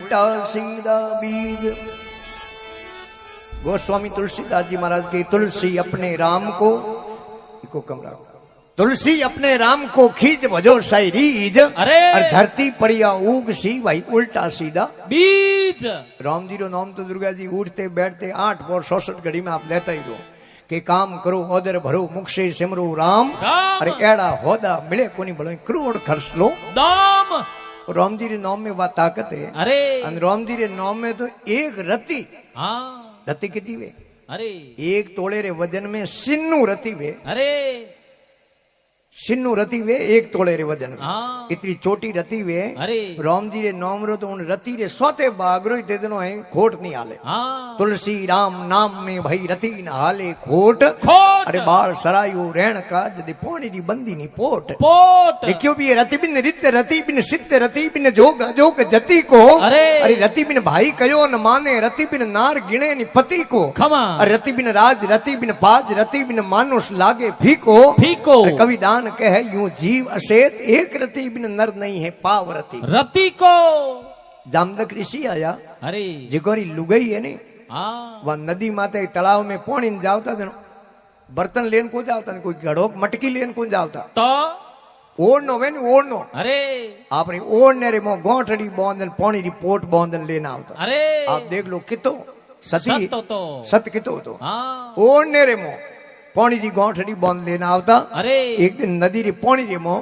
सीधा बीज। गोस्वामी तुलसीदास जी महाराज की तुलसी अपने राम को कमरा तुलसी अपने राम को खींच भजो शायरीज। अरे और धरती पड़िया उग सी भाई उल्टा सीधा बीज। राम जी रो नाम तो दुर्गा जी उठते बैठते 8 और 66 घड़ी में आप लेता ही रहो कि काम करो ओदर भरो मुख से सिमरो राम। अरे एड़ा होदा मिले कोनी बड़ो करोड़ खर्च लो दाम। राम जी रे नाम में बात ताकत है। अरे राम जी रे नाम में तो एक रति। हाँ रति कितनी वे? अरे 1 तोले रे वजन में सिन्नू रति वे। अरे सिन्नू रति वे 1 तोले रे वजन में। हाँ इतनी छोटी रति वे। अरे राम जी रे नाम रो तो उन रति रे सोते बागरो ते दिनों है खोट नहीं हाले। हाँ तुलसी राम नाम में भाई रति न हाले खोट। खोट। अरे बाल सरायु रहन का जदि पोनी री बंदी नी पोट। पोट देखियो भी रति बिन रित रति बिन सिद्ध रति बिन जोग अजोग जति को। अरे रति बिन भाई कयो न माने रति बिन नार गिणे नि पति को। खमा अरे रति बिन राज रति बिन पाज रति बिन मानुष लागे फीको। फीको कवि दान कहे यूं जीव असेत एक रति बिन नर नहीं है पाव रति। रति को जामदक ऋषि आया। अरे जिगोरी लुगई है नी हाँ वह नदी माते तालाब में पानी जावता बर्तन लेन को जावता कोई घड़ोक मटकी लेन को जावता तो ओढ़नो वे नी ओढ़नो। अरे आपने ओढ़ने रे मो गोठड़ी बांधन पानी री पोट बांधन लेना आवता। अरे आप देख लो कितो सती तो सत कितो तो हाँ ओढ़ने रे मो पानी री गोठड़ी बांध लेना आवता। अरे एक दिन नदी री पानी रे मो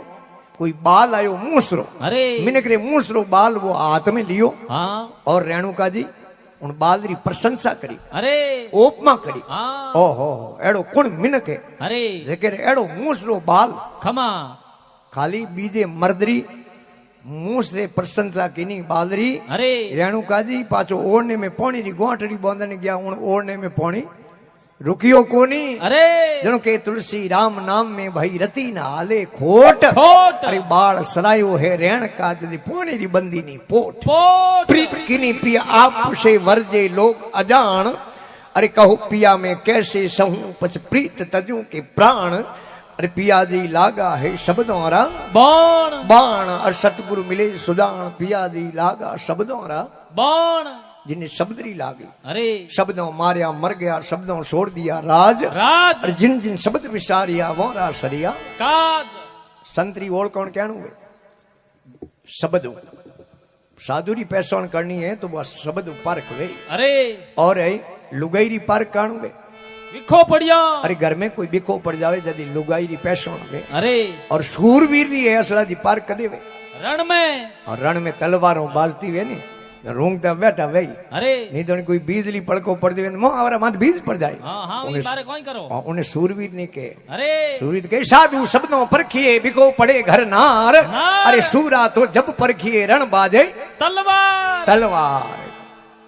कोई बाल आयो मूसरो। अरे मिनक रे मूसरो बाल वो हाथ में लियो हाँ और रेणुका जी उन बाल री प्रशंसा करी। अरे ओपमा करी। हाँ ओहो एड़ो कुण मिनक है अरे जेके एड़ो मूसरो बाल खमा खाली बीजे मर्दरी मूस रे प्रशंसा कीनी बालरी। अरे रेणुका जी पाछो ओढ़ने में पानी री गोठड़ी बांधने गया उन ओढ़ने में पानी रुकियो कोनी। अरे जनो के तुलसी राम नाम में भाई रति न हाले खोट। खोट अरे बाल सरायो है रेण का जदी पानी री बंदी नी पोट। पोट प्रीत किनी पिया आप से वर्जे लोग अजान। अरे कहो पिया में कैसे सहूं पछ प्रीत तजू के प्राण। अरे पिया जी लागा है शब्दों रा बाण बाण। और सतगुरु मिले सुदान पिया जी लागा शब्दों रा बाण। जिन्हें शब्दरी लागी अरे शब्दों मारिया मर गया शब्दों छोड़ दिया राज। राज और जिन जिन शब्द विसारिया वो रा सरिया काज। संतरी ओल कौन कहणु है शब्दों साधुरी पहचान करनी है तो वह शब्द परख वे। अरे और है लुगाई परख काणु है विखो पड़िया। अरे घर में कोई बिखो पड़ जावे जदी लुगाई री पहचान वे। अरे और शूरवीर री है असला दी परख कदे वे। रण में और रण में तलवारों बाजती वे नी रूंगता बैठा वही। अरे नहीं तो कोई बीजली पड़को पड़ दे मो हमारा माथ बीज पड़ जाए। हाँ हाँ वही बारे कोई करो। उन्हें सूरवीर ने के अरे सूरवीर के साधु शब्दों परखिए बिको पड़े घर नार। नार। अरे सूरा तो जब परखिए रण बाजे तलवार तलवार।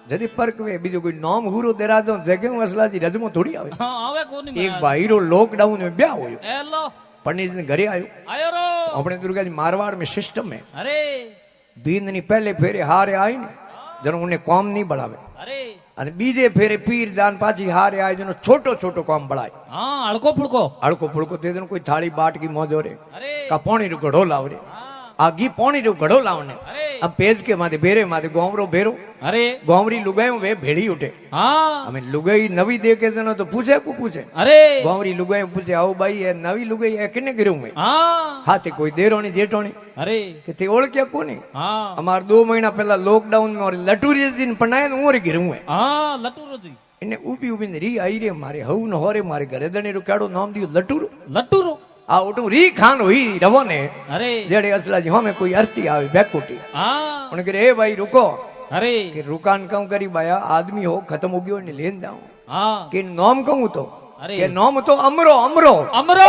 जदी परख वे बीजो कोई नाम हुरो देरा दो जगह असला जी रजमो थोड़ी आवे। हाँ आवे कोनी एक भाई रो लॉकडाउन में ब्याह होयो एलो पंडित जी घरे आयो आयो रो अपने दुर्गा जी मारवाड़ में सिस्टम है। अरे बींदनी पहले फेरे हारे आई ने जनो उन्हें काम नहीं बढ़ावे। अरे અને બીજે ફેરે પીર દાન પાછી હારે આય જેનો છોટો છોટો કામ બળાય। हाँ हड़को फुड़को હળકો ફુળકો તે દેનો કોઈ થાળી બાટ કી મોજો રે अरे કા પાણી રો ઘડો લાવરે આ ઘી પાણી રો ઘડો લાવને अरे अब पेज के माथे बेरे माथे गोमरो बेरो अरे गोमरी लुगाई वे भेड़ी उठे। हाँ हमें लुगाई नवी देखे जनो तो पूछे को पूछे अरे गोमरी लुगाई पूछे आओ भाई ये नवी लुगाई है किने गिरू में हाँ हाथे कोई देरोनी जेठोनी अरे के ते ओळख्या कोनी। हाँ हमार 2 महीना पहला लॉकडाउन में और लटूरी दिन पनाए उमर गिरू है। हाँ लटूरो जी એને ઊભી ઊભી રી આઈ રે મારે હવ ન હોરે મારે ઘરે દણી રો કાડો નામ દિયો લટુરો लटूरो આ ઓટું રી ખાન હોઈ રવો ને अरे જેડે असला जी हमें कोई अर्थी आवे बैकोटी हाँ उन करे ए भाई रुको अरे कि रुकान कहूं करी बाया आदमी हो खत्म हो गयो ने लेन जाऊं हाँ कि नाम कहूं तो अरे के नाम तो अमरो अमरो अमरो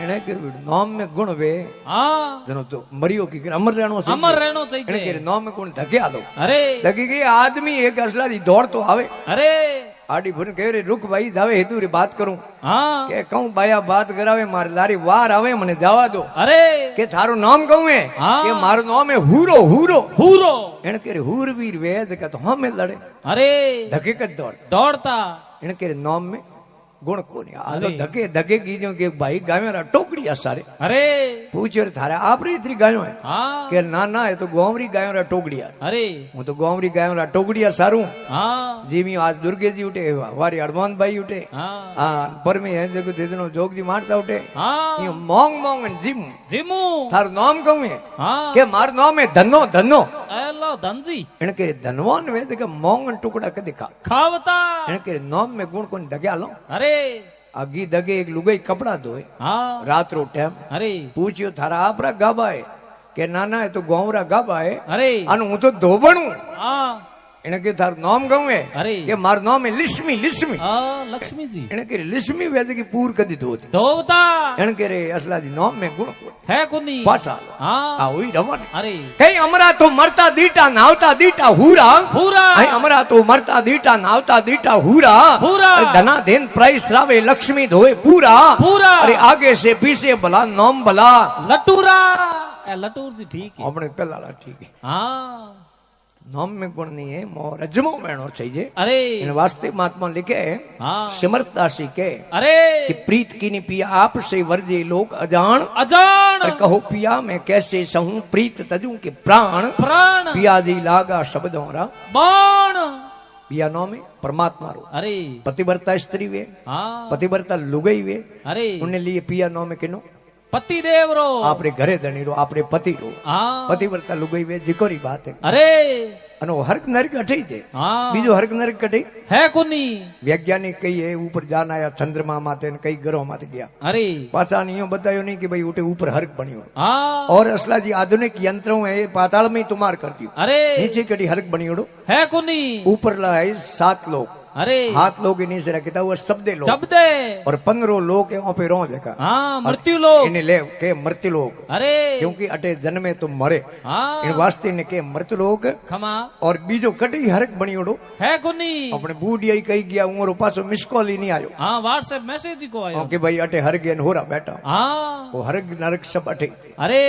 एने के नाम में गुण वे हाँ जनो तो मरियो की अमर रहनो से अमर रहनो एने चाहिए के नाम में गुण धके आलो अरे लगी कि आदमी एक असला जी दौड़ तो आवे अरे आडी भन कह रे रुक भाई जावे हेतु रे बात करूं हाँ के कहूं बाया बात करावे मारे लारी वार आवे मने जावा दो अरे के थारो नाम कहूं है हाँ। के मारो नाम है हूरो हूरो हूरो एने के हूरवीर वे जका तो हमें लड़े अरे धके कर दौड़ दौड़ता एने के नाम में गुण कोनी आलो अरे। धके धके कीजो कि भाई गायों रा टोकड़िया सारे अरे पूछो रे थारे आपरी इतनी गायों है हाँ के ना ना ये तो गोवरी गायों रा टोकड़िया अरे હું તો ગોમરી ગાયો રા ટોકડિયા સારું हाँ જીમી આજ દુર્ગેજી ઉઠે વારી હનુમાન ભાઈ ઉઠે हाँ આ પરમે હે જગુ તેનો જોગજી મારતા ઉઠે हाँ ઈ મોંગ મોંગ ને જીમ જીમુ તારું નામ કહું હે हाँ કે માર નામ હે ધનો ધનો એલો ધનજી એને કે ધનવાન વે કે મોંગ ને ટુકડા કદી ખા ખાવતા એને કે નામ में गुण कोन दग्या लो अरे आगी दगे एक लुगाई कपड़ा धोए हाँ रात रो टाइम अरे पूछ्यो थारा आपरा गाबा है के नाना है तो गोवरा गाबा है अरे अनु हूं तो धोबणू हाँ એને કે તારું નામ કહું હે અરે. કે મારું નામ હે લિસ્મી લિસ્મી हाँ लक्ष्मी जी એને કે લિસ્મી વેદ की पूर कदी धोती धोवता એને કે रे असला जी नाम में गुण है कुनी पाछा हाँ आ हुई रवानी अरे कई अमरा तो मरता दीटा नावता दीटा हुरा पूरा आई अमरा तो मरता दीटा नावता दीटा हुरा हुरा। अरे धना देन प्राइस रावे लक्ष्मी धोए पूरा पूरा। अरे आगे से पीछे भला नाम भला लटूरा ए लटूर जी ठीक है अपने पहला ठीक है हाँ नाम में गुण नहीं है मोर अजमो वेणो चाहिए अरे इन वास्ते महात्मा लिखे हाँ सिमरदासी के अरे कि प्रीत की नि पिया आप से वर्जे लोग अजान अजान अरे कहो पिया मैं कैसे सहूं प्रीत तजू के प्राण प्राण पिया दी लागा शब्दों रा बाण पिया नो में परमात्मा रो अरे पतिव्रता स्त्री वे हाँ पतिव्रता लुगई वे अरे उन्हें लिए पिया नो में किनो पति देव रो आपरे घरे धनी रो आपरे पति रो हाँ पतिव्रता लुगई वे जिकोरी बात है अरे अनो हरक नरक अठई जे हाँ बीजो हरक नरक कठई है कुनी वैज्ञानिक कई है ऊपर जान आया चंद्रमा माते ने कई ग्रह माते गया अरे पाछा ने यूं बतायो नहीं कि भाई उठे ऊपर हरक बनियो हाँ और असला जी आधुनिक यंत्रों है पाताल में ही तुमार कर दियो अरे नीचे कड़ी हरक बनियोड़ो है कुनी ऊपर लाए 7 लोग अरे हाथ लोग के नीचे रखता हुआ शब्दे लोग शब्द है और 15 लोग के पे रो देखा हाँ मृत्यु लोग इन्हें ले के मृत्यु लोग अरे क्योंकि अटे जन्मे तो मरे हाँ इन वास्ते ने के मृत्यु लोग खमा और बीजो कटी हरक बनियोड़ो है कुनी अपने बूढ़िया कही गया उमर पासो मिस कॉल ही नहीं आयो हाँ व्हाट्सएप मैसेज ही को आयो कि भाई अटे हरक हो रहा बेटा हाँ वो हरक नरक सब अटे अरे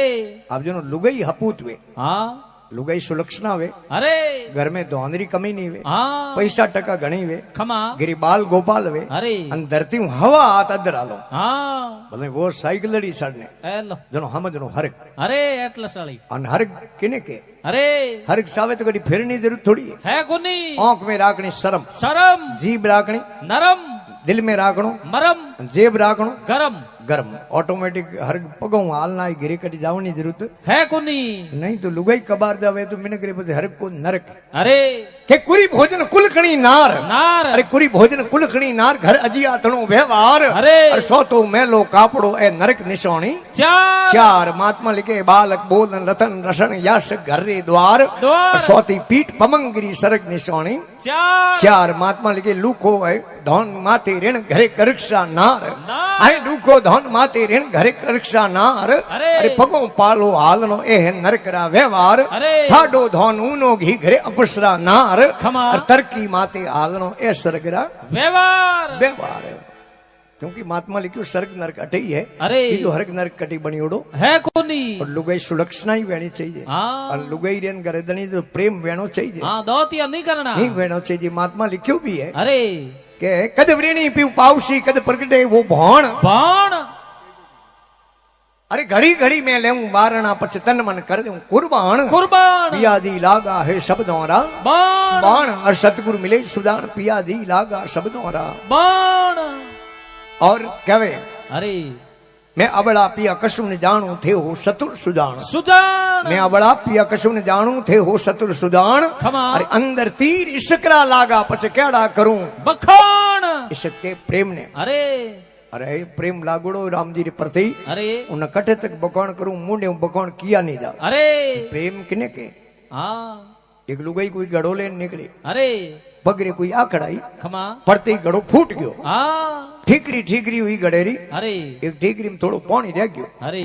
आप जो लुगई हपूत वे हाँ लुगाई सुलक्षणा वे अरे घर में धोंदरी कमी नहीं वे हाँ पैसा टका घणी वे खमा गिरिबाल गोपाल वे अरे अन धरती हूं हवा आत अदर आलो हाँ भले वो साइकिल लड़ी सड़ने एलो जनो हम जनो हरक अरे एटला साली अन हरक किने के अरे हरक सावे तो कड़ी फिरनी जरूर थोड़ी है है कुनी आंख में राखनी शर्म शरम जीभ राखनी नरम दिल में राखणो मरम जेब राखणो गरम गर्म ऑटोमेटिक हर पगों हालना गिरी कटी जावनी जरूरत है कुनी नहीं तो लुगाई कबार जावे तो मिने करे पछे हर को नरक अरे के कुरी भोजन कुलकणी नार नार अरे कुरी भोजन कुलकणी नार घर अजिया तणो व्यवहार अरे सो तो मेलो कापड़ो ए नरक निशानी चार चार महात्मा लिखे बालक बोलन रतन रसन यश घर रे द्वार द्वार। सोती पीठ पमंगरी सरक निशानी चार चार महात्मा लिखे लूको है धन माते ऋण घरे करिक्षा नार नार। आए लूको धन माते ऋण घरे करिक्षा नार अरे। अरे पगो पालो हालनो ए नरकरा व्यवहार अरे। थाडो धन ऊनो घी घरे अपसरा नार खमा। और तरकी माते हालनो ए सरगरा व्यवहार व्यवहार है क्योंकि महात्मा लिखियो सर्ग नरक अटे ही है अरे। ये तो हरक नरक कटी बनी उड़ो है कुनी और लुगाई सुलक्षणा ही वेणी चाहिए हाँ और लुगाई रेन गरेदनी तो प्रेम वेणो चाहिए हाँ दौतिया नहीं करना नहीं वेणो चाहिए महात्मा लिखियो भी है अरे के कद व्रेणी पीऊ पावसी कद प्रगटे वो भौण बाण अरे घड़ी घड़ी में लेऊं वारणा पछ तन मन कर दूं कुर्बान कुर्बान पियादी लागा है शब्दों रा बाण बाण और सतगुरु मिले सुदान पियादी लागा शब्दों रा बाण और कहे अरे मैं अबड़ा पिया कशु न जानू थे हो सतुर सुदान सुजान मैं अबड़ा पिया कशु न जानू थे हो सतुर सुदान खमा। अरे अंदर तीर इसकरा लागा पछ केड़ा करूं बखान इसके प्रेम ने अरे अरे प्रेम लागोड़ो राम जी रे प्रति अरे उन कटे तक बकौन करूं मुंडे बकौन किया नहीं जा अरे प्रेम किने के हाँ एक लुगाई कोई गड़ो ले निकले अरे पगरे कोई आकड़ाई खमा पड़ते ही गड़ो फूट गयो हाँ ठीकरी ठीकरी हुई गड़ेरी अरे एक ठीकरी में थोड़ो पानी रह गयो अरे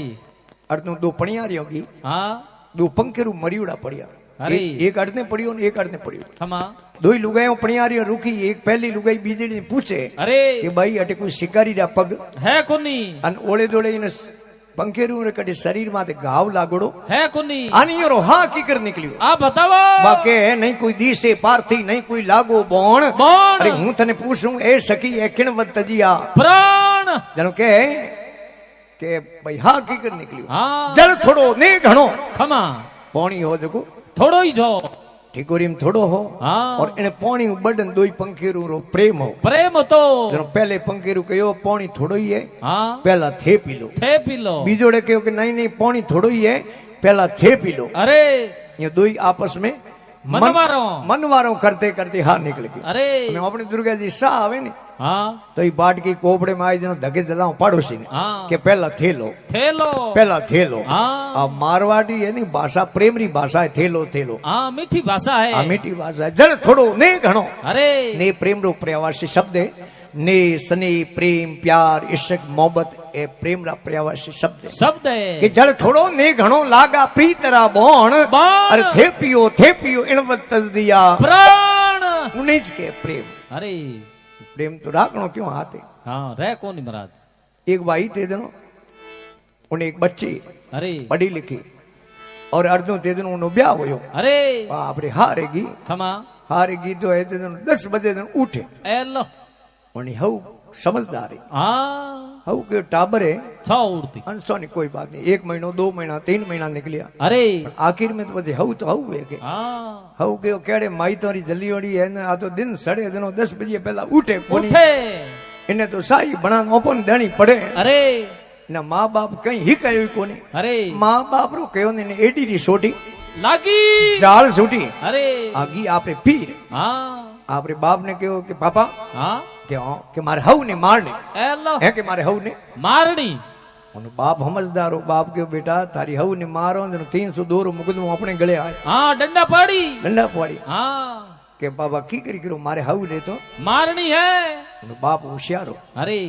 अर्थनु दो पणियारी होगी हाँ दो पंखेरू मरियोड़ा पड़िया अरे। एक अड़ने पड़ियो ने एक अड़ने पड़ियो खमा दो ही लुगाइयों पणियारी रुकी एक पहली लुगाई बीजड़ी ने पूछे अरे कि भाई अटे कोई शिकारी रा पग है कुनी अन ओले दोले इन पंखेरू रे कटी शरीर माथे घाव लागड़ो है कुनी आनी रो हा कीकर निकलियो आ बतावो बाके नहीं कोई दिसे पारथी नहीं कोई लागो बोण बोण अरे हूं तने पूछूं ए सखी ए किणवत तजिया प्राण जनो के भाई हा कीकर निकलियो हाँ जल थोड़ो ने घणो खमा पानी हो जको थोड़ो ही जो ठिकोरीम थोड़ो हो हाँ और इन पानी बडन दोई पंखेरू रो प्रेम हो प्रेम तो जनो पहले पंखेरू कहो पानी थोड़ो ही है हाँ पहला थे पी लो थे पी लो बीजोड़े कहो कि नहीं नहीं पानी थोड़ो ही है पहला थे पी लो अरे ये दोई आपस में मनवारो करते करते हार निकल गई अरे अपने दुर्गा जी शाह आवे ने हाँ तो ये बाट की कोपड़े में आई जनो धके जलाऊं पड़ोसी ने हाँ के पहला थेलो पहला थेलो हाँ अब मारवाड़ी है नी भाषा प्रेमरी भाषा है थेलो थेलो हाँ मीठी भाषा है आ मीठी भाषा है जल थोड़ो ने घणो अरे ने प्रेम रो प्रवासी शब्द है ने स्नेह प्रेम प्यार इश्क मोहब्बत ए प्रेम रा प्रवासी शब्द है शब्द है कि जल थोड़ो ने घणो लागा प्रीतरा बोण अरे थे पियो इणवत तजदिया प्राण उन्नीच के प्रेम अरे प्रेम तो राखणो क्यों हाथे हाँ रह कौन महाराज एक भाई थे दिनों उन्हें एक बच्ची अरे पढ़ी लिखी और अर्धों ते दिनों उन्होंने ब्याह हुयो अरे बाप रे हारेगी तो है 10 बजे दिन उठे एलो उन्हें हऊ समझदार है हाँ हऊ के टाबर है छा उड़ती अंशो नहीं कोई बात नहीं 1 महीनो 2 महीना 3 महीना निकलिया अरे आखिर में तो बजे हऊ तो हऊ है के हाँ हऊ के केड़े माई तोरी जल्दी ओड़ी है ना आ तो दिन सड़े दिनों 10 बजे पहला उठे इन्हें तो साई बना ओपन देनी पड़े अरे ना माँ बाप कहीं ही कहो कोनी अरे माँ बाप रो कहो ने एडी री सोटी लागी जाल सूटी अरे आगी आपरे पीर हाँ आपरे बाप ने कहो कि पापा हाँ के मारे हऊ ने मारनी एलो है के मारे हऊ ने मारनी उन बाप समझदार हो बाप के बेटा तारी हऊ ने मारो 302 रो मुकदमो अपने गले आए हाँ डंडा पड़ी हाँ के बाबा की करी करो मारे हऊ ले तो मारनी है उन बाप होशियारो अरे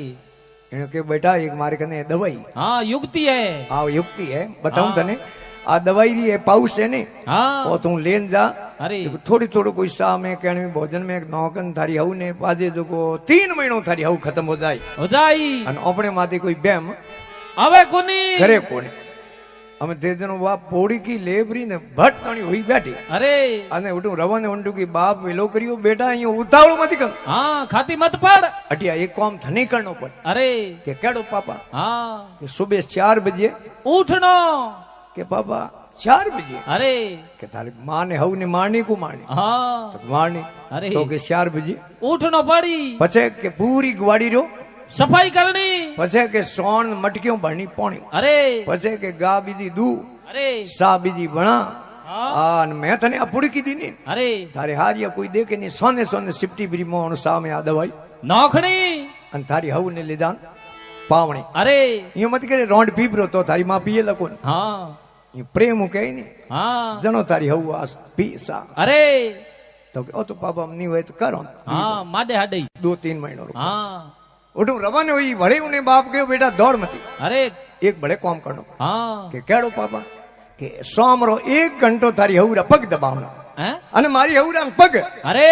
इन्हें के बेटा एक मारे कने दवाई हाँ युक्ति है हाँ युक्ति है बताऊं तने आ दवाई री है पाउस है ने हाँ वो तू लेन जा अरे थोड़ी थोड़ो कोई सा में कहने में भोजन में नौकन थारी हऊ ने पाजे जो को 3 महीनों थारी हऊ खत्म हो जाए अन अपने माथे कोई बैम अबे कोनी करे कोने અમે તે જણો બાપ પોડી કી લેબરી ને ભટકણી હોઈ બેઠી અરે અને ઉઠું રવાને ઊંડું કી બાપ વેલો કર્યો બેટા અહીંયા ઉતાવળ મત કર હા ખાતી મત પડ અટિયા એક કામ થને કરનો પડ અરે કે કેડો પાપા હા કે સુબહ 4 બजे ઉઠનો કે પાપા 4 બजे અરે કે તારી માં ને હવ ને મારણી કો મારણી હા તો મારણી અરે તો કે 4 બजे ઉઠનો પડી પછી કે પૂરી ગ્વાડી રો સફાઈ કરણી પછી કે સોણ મટકીઓ ભરણી પાણી અરે પછી કે ગા બીજી દૂ અરે સા બીજી ભણા અને મેં તને આ પૂડી કીધી ને અરે તારે હારિયા કોઈ દેખે નહીં સોને સોને સિફટી બરી મોણ સામે આ દવાઈ નોખણી અને તારી હવ ને લીધા પાવણી અરે યો મત કરે રોંડ પીપરો તો તારી માં પીએ લકો હા યો પ્રેમ કહે ને હા જણો તારી હવ આ પી સા અરે તો કે ઓ તો પાપા નહીં હોય તો કરો હા માડે હાડઈ 2-3 મહિનો હા उठू रवाने हुई भले उन्हें बाप के बेटा दौड़ मती अरे एक बड़े काम करनो हाँ के केड़ो पापा के सोमरो 1 घंटो थारी हौरा पग दबावना हैं अने मारी हौरा पग अरे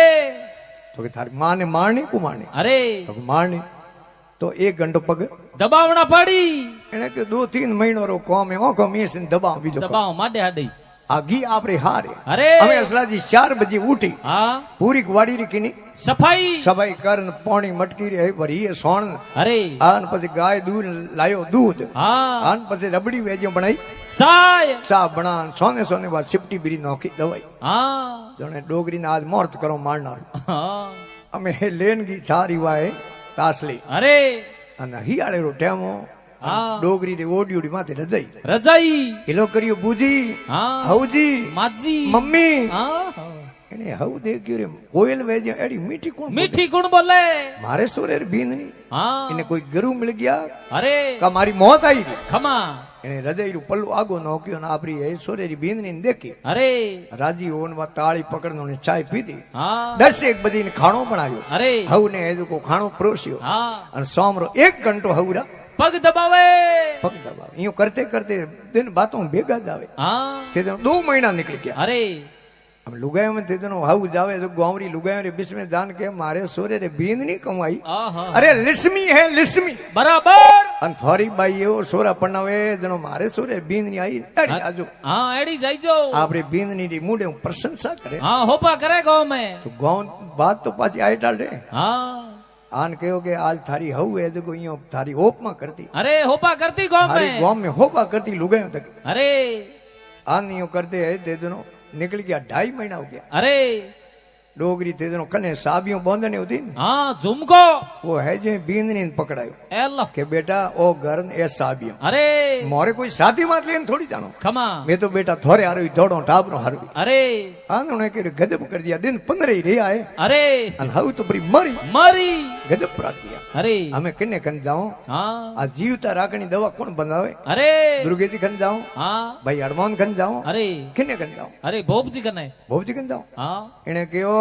तो के थारी मां ने मारनी को मारनी अरे तो मारनी तो 1 घंटो पग दबावना पड़ी एने के 2-3 महीनो रो काम है ओको मीस दबाव बीजो दबाव माडे हाडई आगी आपरे हारे अरे हमें असला जी 4 बजे उठी हाँ पूरी ग्वाड़ी रखीनी सफाई करन पानी मटकी रे भरी सोण अरे आन પછી ગાય દૂધ લાયો દૂધ હા આન પછી રબડી વેજો બનાઈ ચાય ચા બના સોને સોને બાદ સિફટી બીરી નોખી દવાઈ હા જણે ડોગરી ને આજ મોર્ત કરો મારનાર હા અમે લેન ગી ચારી વાય તાસલી અરે અને હિયાળે રો ટેમો હા ડોગરી રે ઓડીઓડી માથે રજાઈ એલો કર્યો બુજી હા હવજી માજી મમ્મી હા એને હવ દેખ્યો રે કોયલ વેજો એડી મીઠી કોણ બોલે મારે સોરે બીંદની હા એને કોઈ ગરુ મિલ ગયા અરે કા મારી મોત આવી ગઈ ખમા એને હૃદયનું પલ્લું આગો નોક્યો ને આપરી એ સોરેરી બીંદની દેખી અરે રાજી ઓનમાં તાળી પકડનો ને ચાય પીધી હા 10 બધી ને ખાણો બનાવ્યો અરે હવ ને એ લોકો ખાણો પરોસ્યો હા અને સોમરો 1 ઘંટો હવરા પગ દબાવે यूं करते करते दिन बातों भेगा जावे हाँ ते 2 महीना निकल गया अरे अब लुगायो में ते दोनों हाउ जावे तो गांवरी लुगायो रे बीच में जान के मारे सोरे रे बींद नहीं कमाई अरे लिस्मी है लिस्मी बराबर અને થોરી બાઈ એવો સોરા પણાવે જણો મારે સોરે બીંદની આવી એડી આજુ હા એડી જઈજો આપણે બીંદની મૂડે હું પ્રશંસા કરે હા હોપા કરે ગો મેં તો ગાઉન વાત તો પાછી આઈ ટાળે હા આન કહ્યો કે આજ થારી હવ એ તો અહીંયા થારી ઓપમાં કરતી અરે હોપા करती गो थारी में गांव में होबा करती लुगाई तक अरे आन यूं करते है ते दोनों निकल गया 2.5 महीना हो गया अरे डोगरी ते दोनों कने साबियों बांधने होती न हाँ झुमको वो है जो बींदनी ने पकड़ायो एल्ला के बेटा ओ घर ए साबियों अरे मोरे कोई साथी मात लेन थोड़ी जानो खमा मैं तो बेटा थोड़े हारो दौड़ो टाबरो हारो अरे आने के गजब कर दिया दिन 15 ही रहा है अरे अन हाउ तो बड़ी मरी मरी गजब प्राक दिया अरे हमें किन्ने कन जाओ हाँ आ जीवता राखनी दवा कौन बनावे अरे दुर्गे जी कन जाओ हाँ भाई हनुमान कन जाओ अरे किन्ने कन जाओ अरे भोप जी कने भोप जी कन जाओ हाँ એને કયો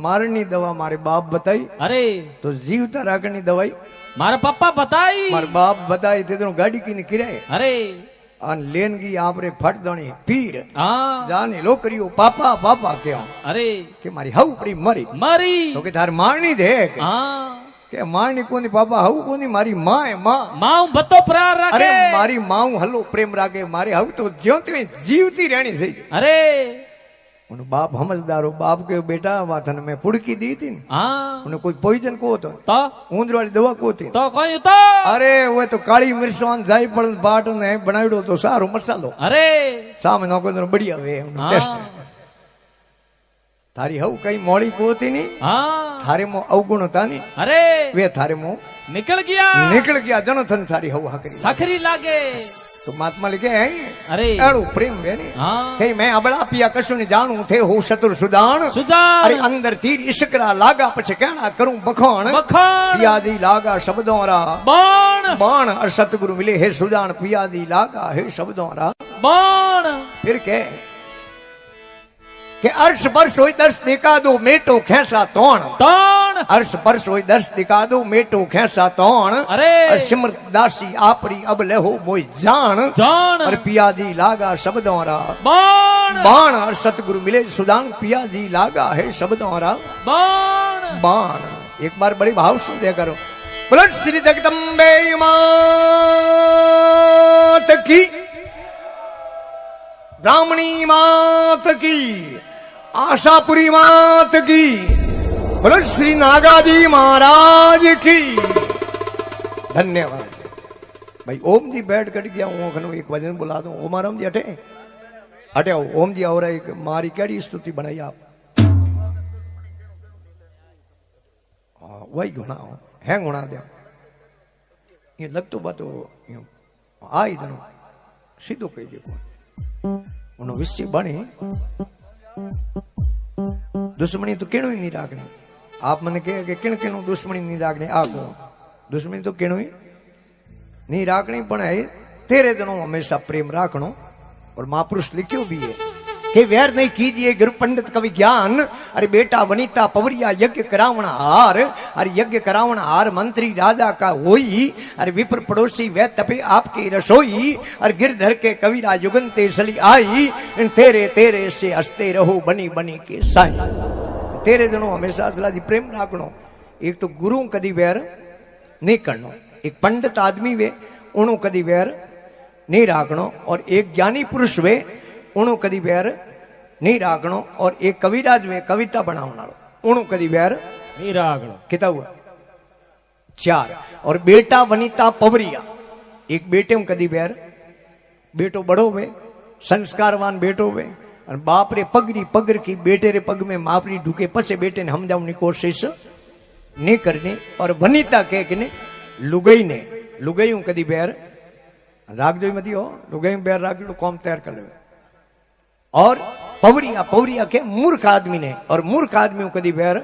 મારની દવા મારે બાપ બતાઈ अरे તો જીવતા રાખની દવાઈ मारे पापा बताई માર બાપ બતાઈ તે તો ગાડી કીને કિરાય अरे આન લેન ગઈ આપરે ફટ દણી પીર हाँ જાને લોકરીઓ પાપા પાપા કેવો अरे કે મારી હવ પડી મરી मरी તો કે તાર મારણી દે हाँ કે મારણી કોની પાપા હવ કોની મારી માં એ માં माँ बतो प्रार અરે रखे મારી માં હલ્લો પ્રેમ રાગે મારે હવ તો જ્યોતિ જીવતી રહેણી થઈ अरे उन बाप समझदारो बाप के बेटा वाथन में पुड़की दी थी हाँ उन्हें कोई पॉइजन को तो तो ऊंदर वाली दवा को थी तो कोई तो अरे वो तो काली मिर्चान जाई पड़ बाट ने बनावड़ो तो सारो मसालो अरे सामे नो को बढ़िया वे हाँ टेस्ट थारी हव कई मोड़ी को थी नी हाँ थारे मो अवगुण था नी अरे वे थारे मो निकल गया निकल गया जनथन थारी हव हकरी हखरी लागे तो महात्मा लिखे हैं अरे एड़ो प्रेम वे नी हाँ कई मैं अबड़ा पिया कशु ने जानू थे हो शत्रु सुदान सुधार अरे अंदर तीर इश्करा लागा पछे कहना करूं बखान बखान पियादी लागा शब्दों रा बाण बाण और सतगुरु मिले हे सुजान पियादी लागा हे शब्दों रा बाण फिर के अर्श परश होई दर्श दिखा दो मेटो खेसा तोण तोण अर्श परश होई दर्श दिखा दो मेटो खेसा तोण अरे और सिमरत दासी आपरी अब लेहो मोई जान जान और पियादी लागा शब्दों रा बाण बाण और सतगुरु मिले सुदान पियादी लागा है शब्दों रा बाण बाण एक बार बड़ी भाव सुन दिया करो बोलो श्री जगदम्बे मात की ब्राह्मणी मात की आशापुरी मात की बोलो श्री नागाजी महाराज की धन्यवाद भाई ओम जी बैठ कट गया हूँ एक भजन बुला दो ओम आराम जी हटे हटे आओ ओम जी और एक मारी कैडी स्तुति बनाई आप वही गुणा है गुणा दे ये लगतो बातो आई जनो सीधो कही दे उन्होंने विषय बने दुश्मनी तो केणो ही नहीं राखनी आप मैंने कहे कि किण किणो दुश्मनी नहीं राखनी आ को दुश्मनी तो केणो ही नहीं राखनी पण है तेरे जनों हमेशा प्रेम राखनो और महापुरुष लिखियो भी है कि वैर नहीं कीजिए गुरु पंडित कवि ज्ञान अरे बेटा वनिता पवरिया यज्ञ करावण हार अरे यज्ञ करावण हार मंत्री राजा का होई अरे विप्र पड़ोसी वह तपे आपकी रसोई अरे गिरधर के कविरा युगंते सली आई इन तेरे तेरे से हंसते रहो बनी बनी के साई तेरे जनों हमेशा सलाह जी प्रेम राखनो एक तो गुरु कदी वैर नहीं करनो एक पंडित आदमी वे उन्हों कदी वैर नहीं राखनो और एक ज्ञानी पुरुष वे उन्हों कदी वैर नहीं राखनो और एक कविराज वे कविता बनावना उन्हों कदी वैर नहीं राखनो कितना हुआ 4 और बेटा वनिता पवरिया एक बेटे में कदी वैर बेटो बड़ो वे संस्कारवान बेटो वे और बाप रे पगरी पगर की बेटे रे पग में मापरी ढूके पसे बेटे ने समझावनी कोशिश नहीं करनी और वनिता कह के लुगई ने लुगई कदी बैर राग जो मती हो लुगई बैर राग लो कौम तैयार कर ले और पवरिया पवरिया के मूर्ख आदमी ने और मूर्ख आदमी कदी बैर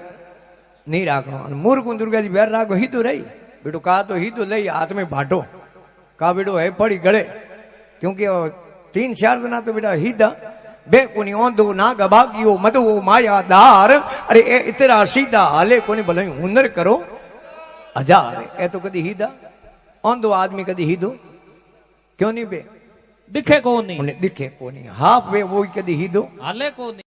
नहीं राखनो मूर्ख दुर्गा जी बैर राखो ही तो रही बेटो कहा तो ही तो लई हाथ में बांटो का बेटो है पड़ी गले क्योंकि 3-4 जना तो बेटा ही दा बे कोनी ओंदो नाग भागियो मदवो मायादार अरे ए इतरा सीधा हाले कोनी भले हुनर करो 1000 ए तो कदी ही दा ओंदो आदमी कदी ही दो क्यों नहीं बे दिखे को नहीं उन्हें दिखे को नहीं हाफ वे वो कदी ही दो हाले को नहीं